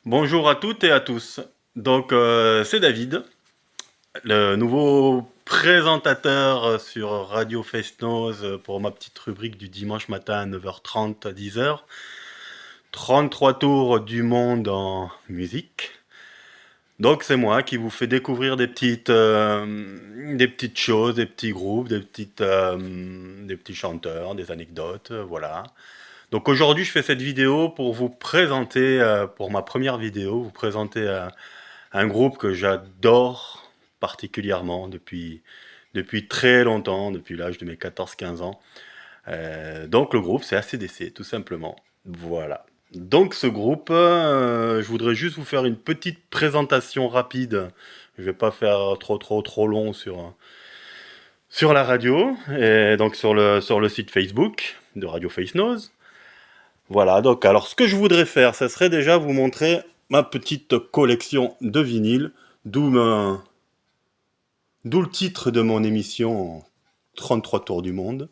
Bonjour à toutes et à tous. C'est David, le nouveau présentateur sur Radio Fest-Noz pour ma petite rubrique du dimanche matin à 9h30 à 10h. 33 tours du monde en musique. Donc c'est moi qui vous fais découvrir des petites choses, des petits groupes, des petits chanteurs, des anecdotes, voilà. Donc aujourd'hui, je fais cette vidéo pour vous présenter, pour ma première vidéo, vous présenter un groupe que j'adore particulièrement depuis très longtemps, depuis l'âge de mes 14-15 ans. Donc le groupe, c'est AC/DC, tout simplement. Voilà. Donc ce groupe, je voudrais juste vous faire une petite présentation rapide. Je vais pas faire trop long sur la radio, et donc sur le site Facebook de Radio Face Nose. Voilà, donc alors ce que je voudrais faire, ce serait déjà vous montrer ma petite collection de vinyles, d'où d'où le titre de mon émission 33 tours du monde.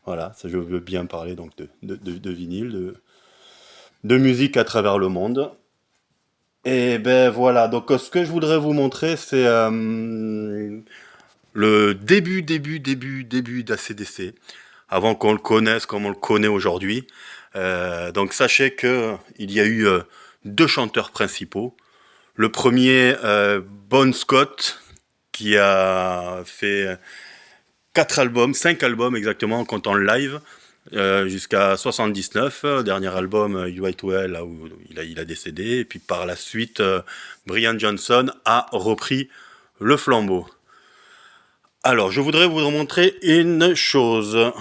Voilà, ça je veux bien parler donc de vinyle, de musique à travers le monde. Et ben voilà, donc ce que je voudrais vous montrer, c'est le début d'ACDC, avant qu'on le connaisse comme on le connaît aujourd'hui. Donc sachez que il y a eu deux chanteurs principaux. Le premier, Bon Scott, qui a fait 5 albums exactement en comptant le live, jusqu'à 79. Dernier album, You Right Well, là où il a décédé. Et puis par la suite, Brian Johnson a repris le flambeau. Alors, je voudrais vous montrer une chose.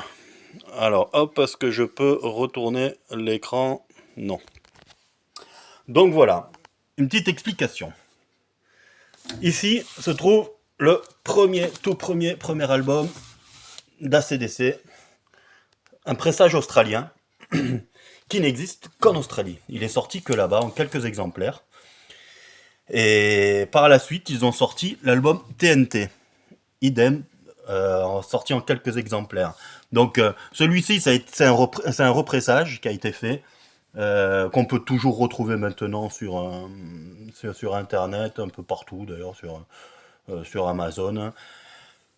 Alors, hop, est-ce que je peux retourner l'écran? Non. Donc voilà, une petite explication. Ici se trouve le premier album d'ACDC, un pressage australien qui n'existe qu'en Australie. Il est sorti que là-bas en quelques exemplaires. Et par la suite, ils ont sorti l'album TNT. Idem, sorti en quelques exemplaires. Donc celui-ci, c'est un repressage qui a été fait, qu'on peut toujours retrouver maintenant sur Internet, un peu partout d'ailleurs, sur Amazon.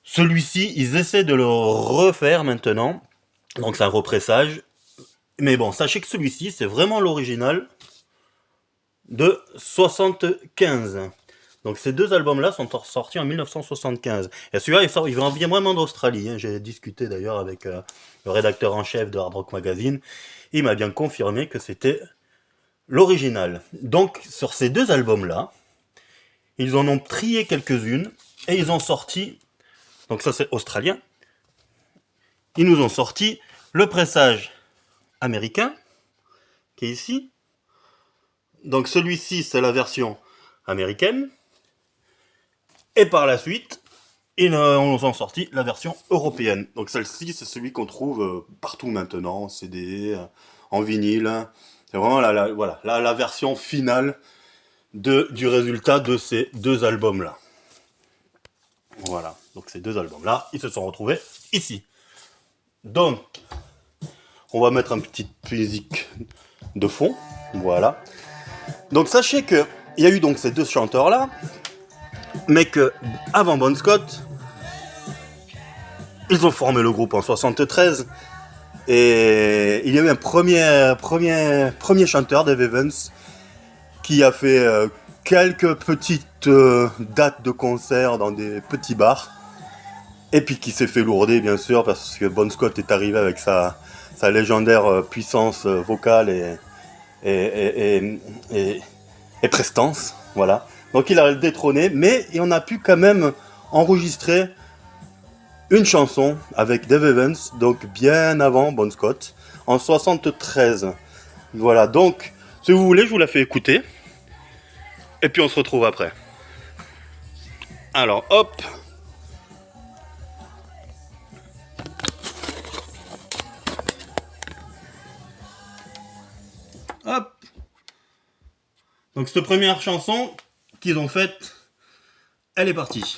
Celui-ci, ils essaient de le refaire maintenant, donc c'est un repressage. Mais bon, sachez que celui-ci, c'est vraiment l'original de 75. Donc ces deux albums-là sont sortis en 1975. Et celui-là, il vient vraiment d'Australie. Hein. J'ai discuté d'ailleurs avec le rédacteur en chef de Hard Rock Magazine. Il m'a bien confirmé que c'était l'original. Donc sur ces deux albums-là, ils en ont trié quelques-unes et ils ont sorti, donc ça c'est australien, ils nous ont sorti le pressage américain, qui est ici. Donc celui-ci, c'est la version américaine. Et par la suite, ils nous ont sorti la version européenne. Donc celle-ci, c'est celui qu'on trouve partout maintenant, en CD, en vinyle. C'est vraiment voilà, la version finale du résultat de ces deux albums-là. Voilà, donc ces deux albums-là, ils se sont retrouvés ici. Donc, on va mettre une petite musique de fond. Voilà. Donc sachez que il y a eu donc ces deux chanteurs-là, mais que avant Bon Scott, ils ont formé le groupe en 73. Et il y a eu un premier chanteur, Dave Evans, qui a fait quelques petites dates de concert dans des petits bars. Et puis qui s'est fait lourder, bien sûr, parce que Bon Scott est arrivé avec sa légendaire puissance vocale et, et, et, et, et prestance. Voilà. Donc il a détrôné, mais on a pu quand même enregistrer une chanson avec Dave Evans, donc bien avant Bon Scott, en 73. Voilà, donc, si vous voulez, je vous la fais écouter. Et puis on se retrouve après. Alors, hop. Hop. Donc cette première chanson qu'ils ont faite, elle est partie.